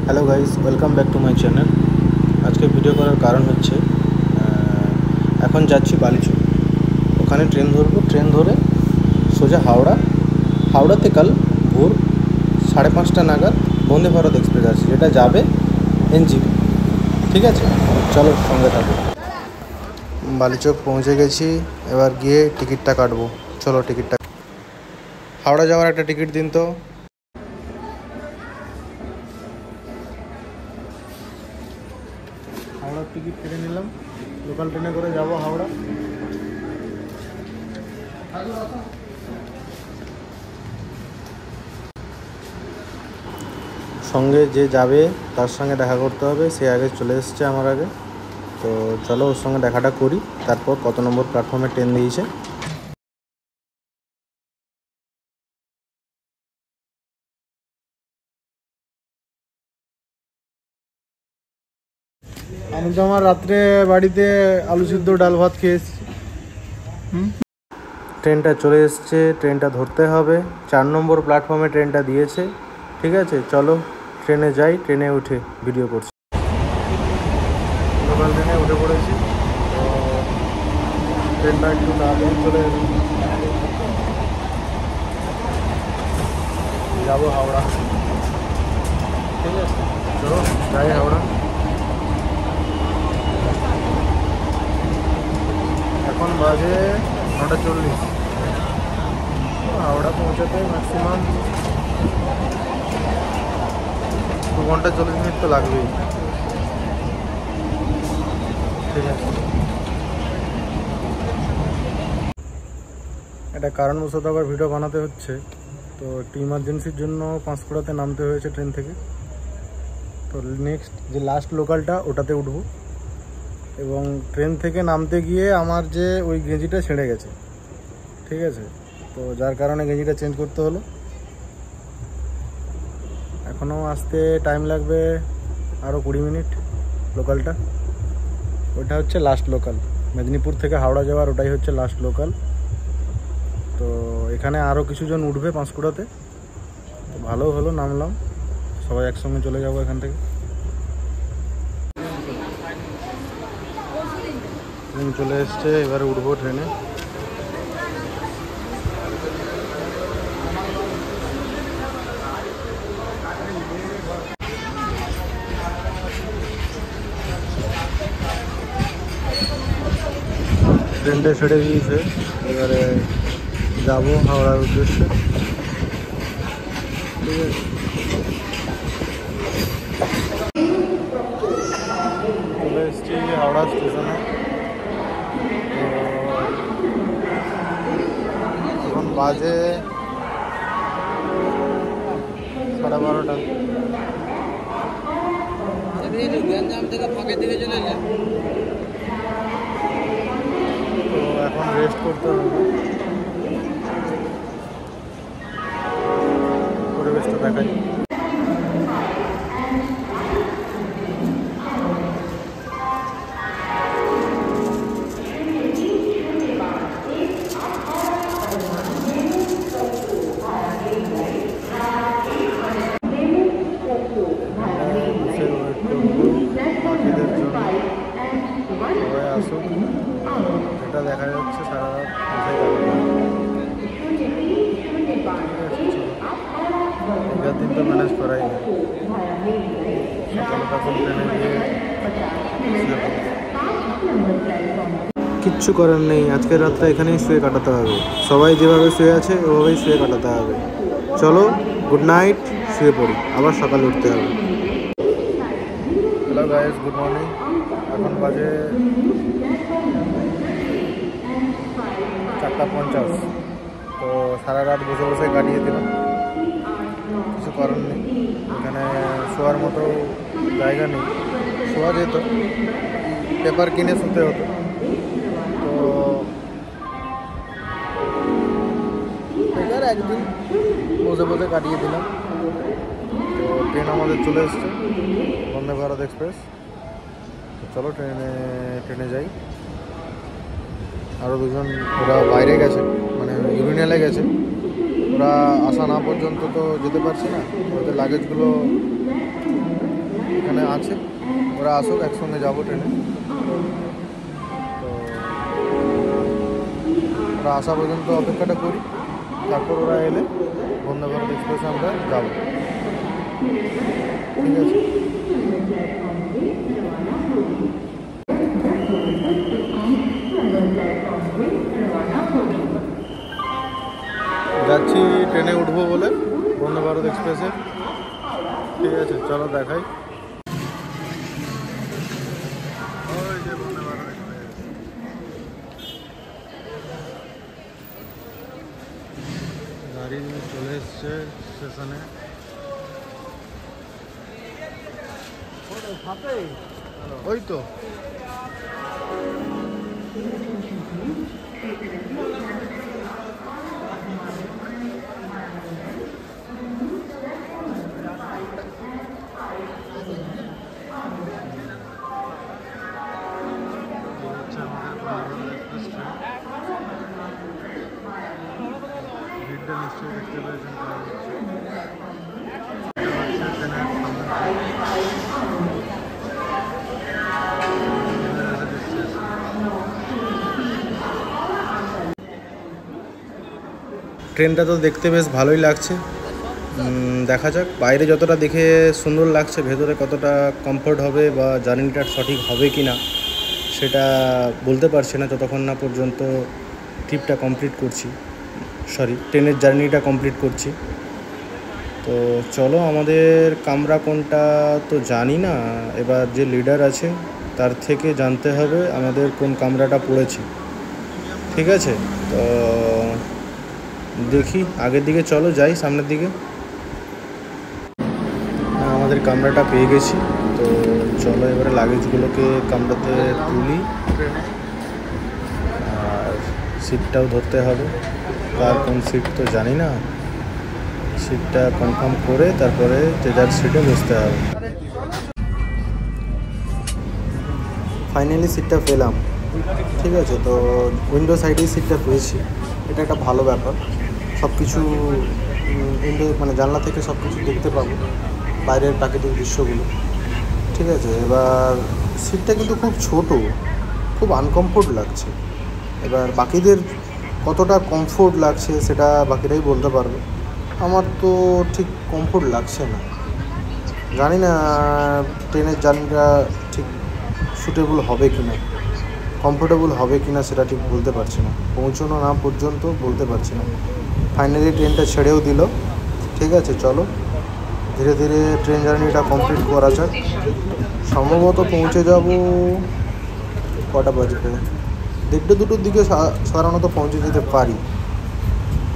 Hello guys, welcome back to my channel. আজকে video করার কারণ হচ্ছে এখন যাচ্ছি বালিচক। ওখানে ট্রেন ধরবো, ট্রেন ধরে সোজা হাওড়াতে কাল ভোর 5:30 নাগাদ বন্দে ভারত এক্সপ্রেস আছে, যেটা যাবে এনজিপি। ঠিক আছে, চলো সঙ্গে থাকো। বালিচক পৌঁছে গেছি, এবার গিয়ে টিকিটটা কাটবো। চলো টিকিটটা, হাওড়া যাওয়ার একটা টিকিট দিন তো। হাওড়ার টিকিট কেটে নিলাম, লোকাল ট্রেনে করে যাব হাওড়া। সঙ্গে যে যাবে তার সঙ্গে দেখা করতে হবে, সে আগে চলে এসছে আমার আগে। তো চলো ওর সঙ্গে দেখাটা করি, তারপর কত নম্বর প্ল্যাটফর্মে ট্রেন দিয়েছে। আমি তো আমার রাত্রে বাড়িতে আলু সিদ্ধ ডাল ভাত খেয়েছি। ট্রেনটা চলে এসছে, ট্রেনটা ধরতে হবে। 4 নম্বর প্ল্যাটফর্মে ট্রেনটা দিয়েছে। ঠিক আছে, চলো ট্রেনে যাই, ট্রেনে উঠে ভিডিও করছি। লোকাল ট্রেনে উঠে পড়েছি, তো ট্রেনটা একটু তাড়াতাড়ি চলে এলো। যাবো হাওড়া। ঠিক আছে, চলো যাই হাওড়া। এখন বাজে 9:40। হাওড়া পৌঁছাতে ম্যাক্সিমাম 2 ঘন্টা 40 মিনিট তো লাগবেই। ঠিক আছে, একটা কারণবশত আবার ভিডিও বানাতে হচ্ছে। তো একটু ইমার্জেন্সির জন্য পাঁশকুড়াতে নামতে হয়েছে ট্রেন থেকে। তো নেক্সট যে লাস্ট লোকালটা ওটাতে উঠবো, এবং ট্রেন থেকে নামতে গিয়ে আমার যে ওই গেঞ্জিটা ছেড়ে গেছে। ঠিক আছে, তো যার কারণে গেঞ্জিটা চেঞ্জ করতে হলো। এখনও আসতে টাইম লাগবে আরও 20 মিনিট। লোকালটা ওটা হচ্ছে লাস্ট লোকাল, মেদিনীপুর থেকে হাওড়া যাওয়ার ওটাই হচ্ছে লাস্ট লোকাল। তো এখানে আরও কিছুজন উঠবে পাঁশকুড়াতে, তো ভালো হলো নামলাম, সবাই একসঙ্গে চলে যাবো এখান থেকে। ট্রেন চলে এসছে, এবারে উঠবো ট্রেনে। ট্রেনটা ছেড়ে দিয়েছে, এবারে যাবো হাওড়ার উদ্দেশ্যে। ঠিক আছে, চলে এসছি হাওড়া স্টেশনে। তো এখন বাজে 12:30। তো এখন রেস্ট করতে হবে, পরিবেশটা দেখাই। বাকিদের জন্য সবাই আসুক, যেটা দেখা যাচ্ছে সারা রাত বসে এগার দিন তো ম্যানেজ করাই যায়। সকালে তখন ট্রেনে গিয়ে কিচ্ছু করার নেই, আজকের রাতটা এখানেই শুয়ে কাটাতে হবে। সবাই যেভাবে শুয়ে আছে ওভাবেই শুয়ে কাটাতে হবে। চলো গুড নাইট, শুয়ে পড়ি, আবার সকালে উঠতে হবে। Hello guys, good morning. এখন বাজে 4:50। তো সারা রাত বসে বসে কাটিয়ে দিলাম, কিছু করার নেই। এখানে শোয়ার মতো জায়গা নেই, শোয়া যেত, পেপার কিনে শুতে হতো। তো বেকার একদিন বসে বসে কাটিয়ে দিলাম। তো ট্রেন আমাদের চলে এসছে, বন্দে ভারত এক্সপ্রেস। তো চলো ট্রেনে যাই। আরও দুজন ওরা বাইরে গেছে, মানে ইউরিনালে গেছে। ওরা আসা না পর্যন্ত তো যেতে পারছে না, ওদের লাগেজগুলো এখানে আছে, ওরা আসুক একসঙ্গে যাবো ট্রেনে। তো ওরা আসা পর্যন্ত অপেক্ষাটা করি, তারপর ওরা এলে বন্দে ভারত এক্সপ্রেসে আমরা যাবো। ঠিক আছে, যাচ্ছি ট্রেনে উঠবো বলে বন্দে ভারত এক্সপ্রেসে। ঠিক আছে, চলো দেখাই। ওই যে বন্দে ভারত এক্সপ্রেস, গাড়ি চলে এসছে স্টেশনে। ওই তো নিশ্চয়ই দেখতে পেয়েছেন। ট্রেনটা তো দেখতে বেশ ভালোই লাগছে, দেখা যাক। বাইরে যতটা দেখে সুন্দর লাগছে, ভেতরে কতটা কমফোর্ট হবে বা জার্নিটা সঠিক হবে কি না সেটা বলতে পারছি না যতক্ষণ না পর্যন্ত ট্রিপটা কমপ্লিট করছি, ট্রেনের জার্নিটা কমপ্লিট করছি। তো চলো, আমাদের কামরা কোনটা তো জানি না, এবার যে লিডার আছে তার থেকে জানতে হবে আমাদের কোন কামরাটা পড়েছে। ঠিক আছে, তো দেখি আগের দিকে চলো যাই, সামনের দিকে। আমাদের কামরাটা পেয়ে গেছি, তো চলো এবারে লাগেজগুলোকে কামরাতে তুলি, আর সিটটাও ধরতে হবে। কার কোন সিট তো জানি না, সিটটা কনফার্ম করে তারপরে যে যার সিটে বসতে হবে। ফাইনালি সিটটা পেলাম। ঠিক আছে, তো উইন্ডো সাইডেই সিটটা পেয়েছি, এটা একটা ভালো ব্যাপার। সব কিছু উইন্ডো মানে জানলা থেকে সব কিছু দেখতে পাবো, বাইরের প্রাকৃতিক দৃশ্যগুলো। ঠিক আছে, এবার সিটটা কিন্তু খুব ছোট, খুব আনকমফোর্ট লাগছে। এবার বাকিদের কতটা কমফোর্ট লাগছে সেটা বাকিরাই বলতে পারবে। আমার তো ঠিক কমফোর্ট লাগছে না, জানি না ট্রেনের জার্নিটা ঠিক সুটেবল হবে কি না, কমফোর্টেবল হবে কি না সেটা ঠিক বলতে পারছি না, পৌঁছানো না পর্যন্ত বলতে পারছি না। ফাইনালি ট্রেনটা ছেড়েও দিল। ঠিক আছে, চলো ধীরে ধীরে ট্রেন জার্নিটা কমপ্লিট করা যাক। সম্ভবত পৌঁছে যাব কটা বাজবে, 1:30-2টোর দিকে সাধারণত পৌঁছে যেতে পারি।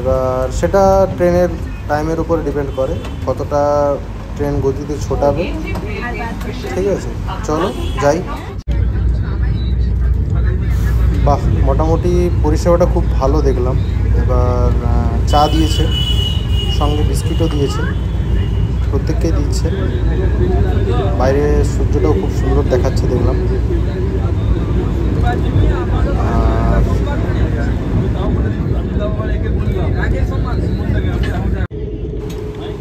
এবার সেটা ট্রেনের টাইমের উপরে ডিপেন্ড করে, কতটা ট্রেন গতিতে ছোটাবে। ঠিক আছে, চলো যাই। বাহ, মোটামুটি পরিষেবাটা খুব ভালো দেখলাম। এবার চা দিয়েছে, সঙ্গে বিস্কিটও দিয়েছে, প্রত্যেককেই দিচ্ছে। বাইরে সূর্যটাও খুব সুন্দর দেখাচ্ছে দেখলাম। আর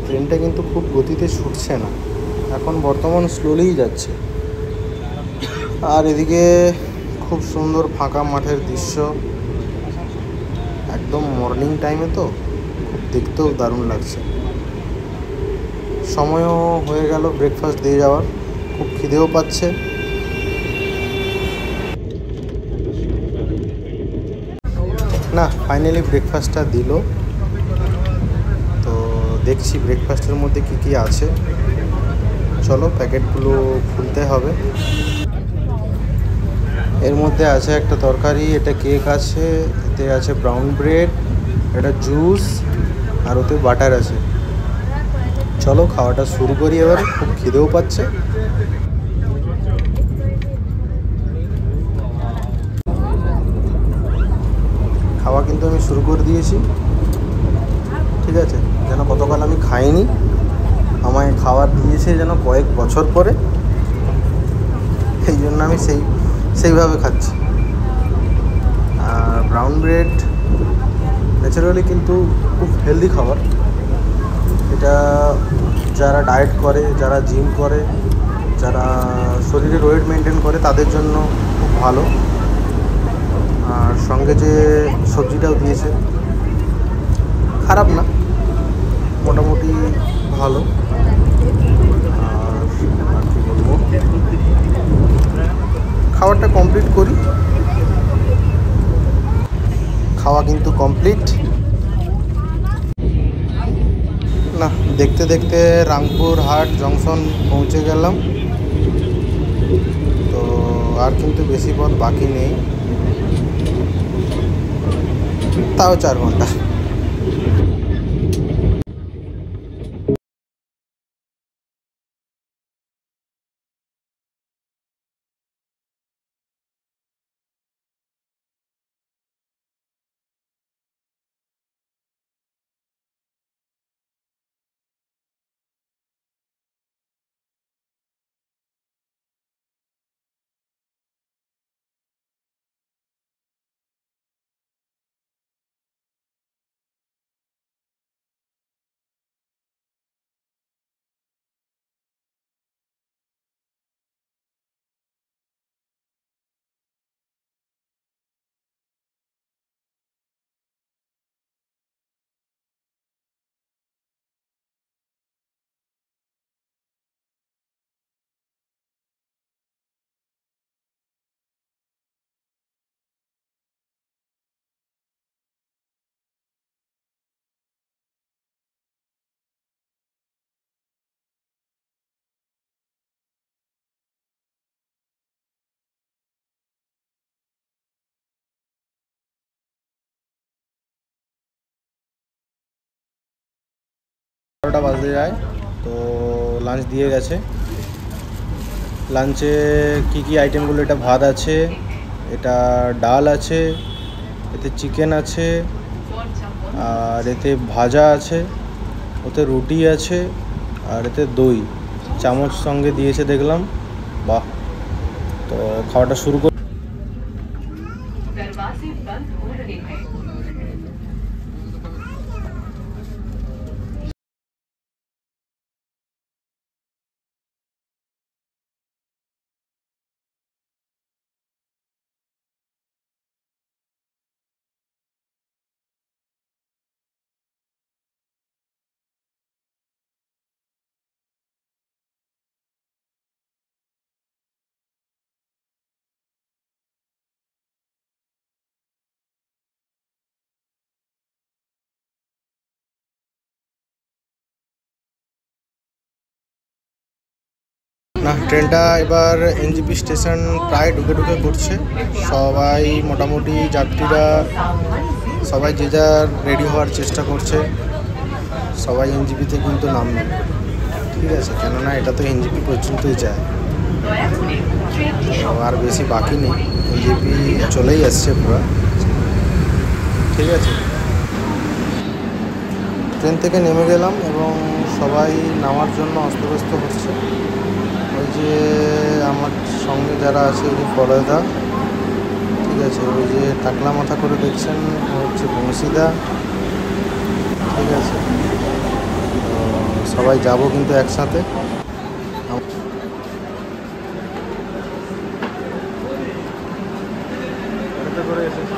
ট্রেনটা কিন্তু খুব গতিতে ছুটছে না, এখন বর্তমান স্লোলিই যাচ্ছে। আর এদিকে খুব সুন্দর ফাঁকা মাঠের দৃশ্য, একদম মর্নিং টাইমে, তো খুব দেখতেও দারুণ লাগছে। সময়ও হয়ে গেল ব্রেকফাস্ট দিয়ে যাওয়ার, খুব খিদেও পাচ্ছে। না, ফাইনালি ব্রেকফাস্টটা দিল, তো দেখছি ব্রেকফাস্টের মধ্যে কি কি আছে। চলো প্যাকেটগুলো খুলতে হবে। এর মধ্যে আছে একটা তরকারি, এটা কেক আছে, এতে আছে ব্রাউন ব্রেড, এটা জুস, আর ওতে বাটার আছে। চলো খাওয়াটা শুরু করি এবারে, খুব খিদেও পাচ্ছে। খাওয়া কিন্তু আমি শুরু করে দিয়েছি। ঠিক আছে, যেন গতকাল আমি খাইনি, আমায় খাবার দিয়েছে যেন কয়েক বছর পরে, এই জন্য আমি সেইভাবে খাচ্ছি। আর ব্রাউন ব্রেড ন্যাচারালি কিন্তু খুব হেলদি খাবার, এটা যারা ডায়েট করে, যারা জিম করে যারা শরীরের ওয়েট মেনটেন করে তাদের জন্য খুব ভালো। আর সঙ্গে যে সবজিটাও দিয়েছে খারাপ না, মোটামুটি ভালো। আর কি বলবো, খাবারটা কমপ্লিট করি। খাওয়া কিন্তু কমপ্লিট না। দেখতে দেখতে রামপুর হাট জংশন পৌঁছে গেলাম। তো আর কিন্তু বেশি পথ বাকি নেই, তাও 4 ঘন্টা। বারোটা বাজতে যায়, তো লাঞ্চ দিয়ে গেছে। লাঞ্চে কি কি আইটেমগুলো, এটা ভাত আছে, এটা ডাল আছে, এতে চিকেন আছে, আর এতে ভাজা আছে, ওতে রুটি আছে, আর এতে দই চামচ সঙ্গে দিয়েছে দেখলাম। বাহ, তো খাওয়াটা শুরু করি। না, ট্রেনটা এবার এনজেপি স্টেশন প্রায় ঢুকে পড়ছে। সবাই মোটামুটি যাত্রীরা সবাই যে যার রেডি হওয়ার চেষ্টা করছে। সবাই এনজেপিতে কিন্তু নামবে, ঠিক আছে, কেননা এটা তো এনজেপি পর্যন্তই যায়। আর বেশি বাকি নেই, এনজেপি চলেই আসছে পুরো, ঠিক আছে। ট্রেন থেকে নেমে গেলাম এবং সবাই নামার জন্য অস্তব্যস্ত হচ্ছে। ওই যে আমার সঙ্গে যারা আছে, ওই যে ফলয়দা, ঠিক আছে, ওই যে টাকলা মাথা করে দেখছেন, ও হচ্ছে বংশীদা, ঠিক আছে। তো সবাই যাব কিন্তু একসাথে। করে এসেছে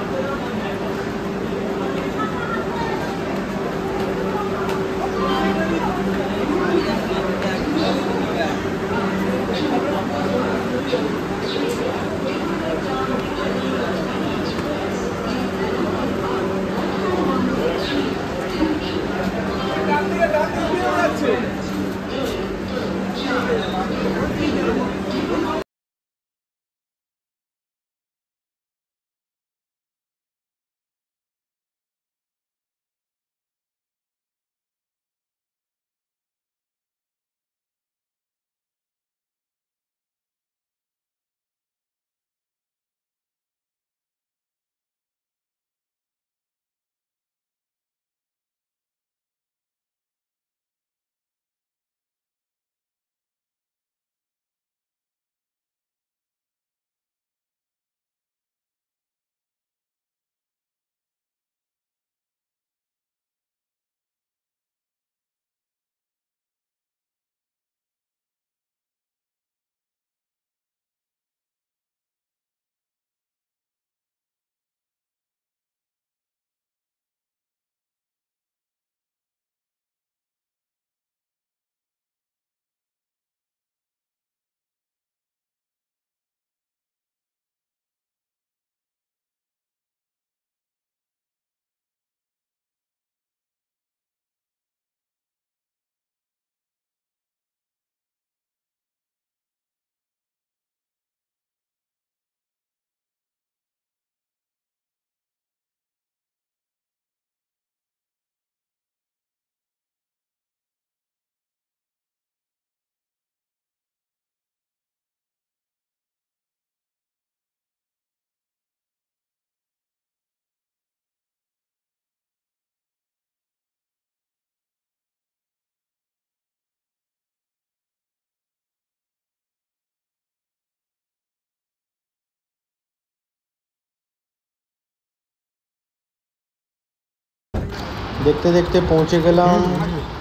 দেখতে দেখতে পৌঁছে গেলাম,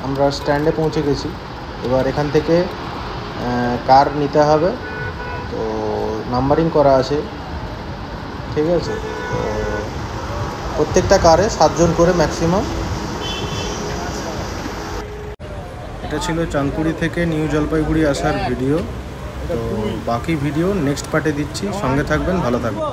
আমরা স্ট্যান্ডে পৌঁছে গেছি। এবার এখান থেকে কার নিতে হবে, তো নাম্বারিং করা আছে, ঠিক আছে। তো প্রত্যেকটা কারে 7 জন করে ম্যাক্সিমাম। এটা ছিল চাঁদপুরি থেকে নিউ জলপাইগুড়ি আসার ভিডিও। তো বাকি ভিডিও নেক্সট পার্টে দিচ্ছি, সঙ্গে থাকবেন, ভালো থাকবেন।